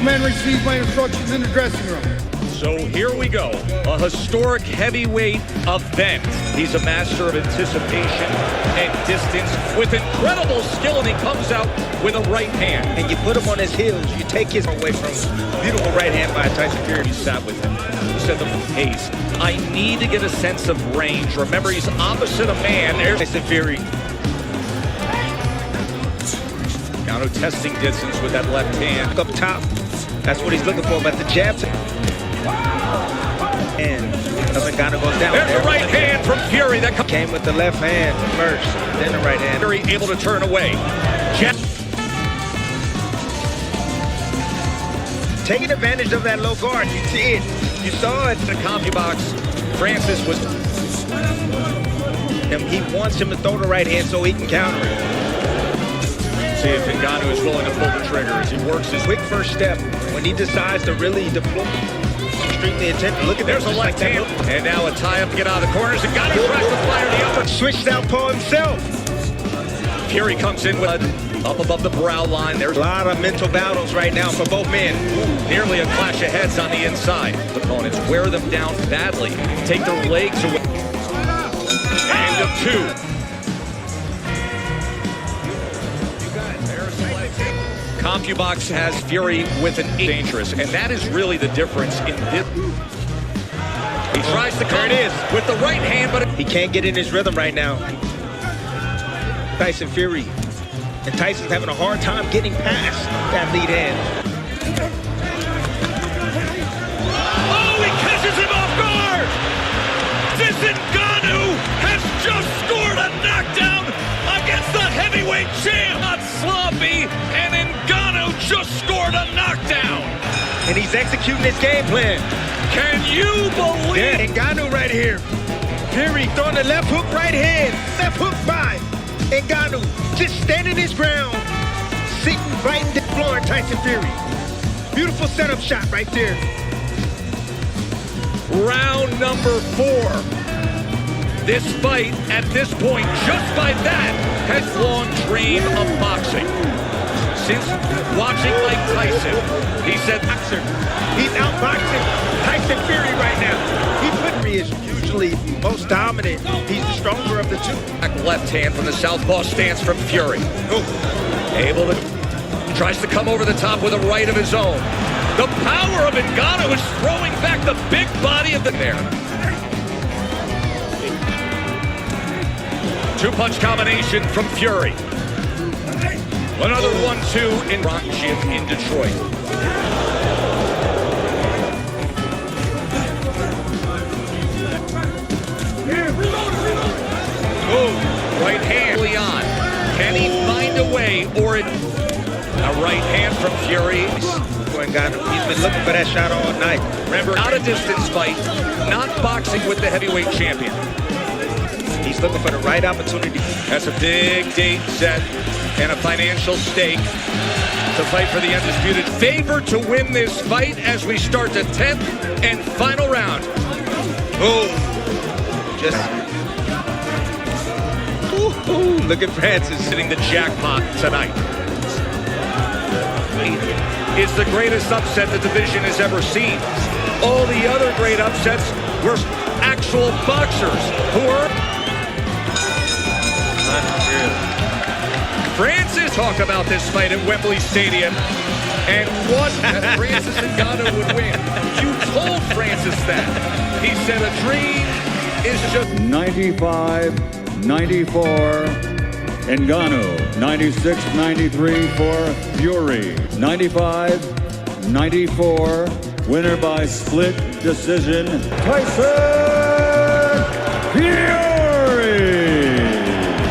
men receive my instructions in the dressing room. So here we go, a historic heavyweight event. He's a master of anticipation and distance with incredible skill, and he comes out with a right hand. And you put him on his heels, you take his away from him. Beautiful right hand by Tyson Fury. He sat with him. He said the pace. I need to get a sense of range. Remember, he's opposite a man. There's Tyson Fury. Ngannou testing distance with that left hand. Up top, that's what he's looking for, but the jabs. And Ngannou goes down. There's the right hand from Fury. That came with the left hand first, then the right hand. Fury able to turn away. Taking advantage of that low guard. You see it. You saw it. The CompuBox. Francis was. He wants him to throw the right hand so he can counter it. See if Ngannou is willing to pull the trigger as he works his quick first step when he decides to really deploy. Extremely attentive. Look at there's a left hand. And now a tie-up to get out of the corners. Ngannou tries to fire the upper. Switched out Paul himself. Fury comes in with up above the brow line. There's a lot of mental battles right now for both men. Nearly a clash of heads on the inside. Opponents wear them down badly. Take their legs away. End of two. CompuBox has Fury with an dangerous, and that is really the difference in this. He tries to come with the right hand, but he can't get in his rhythm right now. Tyson Fury. And Tyson's having a hard time getting past that lead hand. Oh, he catches him off guard! This Ngannou has just scored a knockdown against the heavyweight champ! Not sloppy, and Ngannou just scored a knockdown! And he's executing his game plan. Can you believe? Yeah, Ngannou right here. Fury throwing the left hook right hand. Left hook by Ngannou. Just standing his ground. Sitting right in the floor, Tyson Fury. Beautiful setup shot right there. Round number 4. This fight, at this point, just by that, has long dream of boxing. Since watching Mike Tyson, he said, he's outboxing Tyson Fury right now. He is usually most dominant. He's the stronger of the two. Left hand from the southpaw stance from Fury. Able to, tries to come over the top with a right of his own. The power of Ngannou is throwing back the big body of the there. Two-punch combination from Fury. Another 1-2 in Rock Gym in Detroit. Right hand, Leon. Can he find a way, or a right hand from Fury? He's been looking for that shot all night. Remember, not a distance fight, not boxing with the heavyweight champion. He's looking for the right opportunity. That's a big date set and a financial stake to fight for the undisputed. Favored to win this fight as we start the 10th and final round. Look at Francis hitting the jackpot tonight. It's the greatest upset the division has ever seen. All the other great upsets were actual boxers who were. Francis talk about this fight at Wembley Stadium and what that Francis Ngannou would win. You told Francis that. He said a dream is just 95-94 Ngannou, 96-93 for Fury, 95-94 winner by split decision Tyson.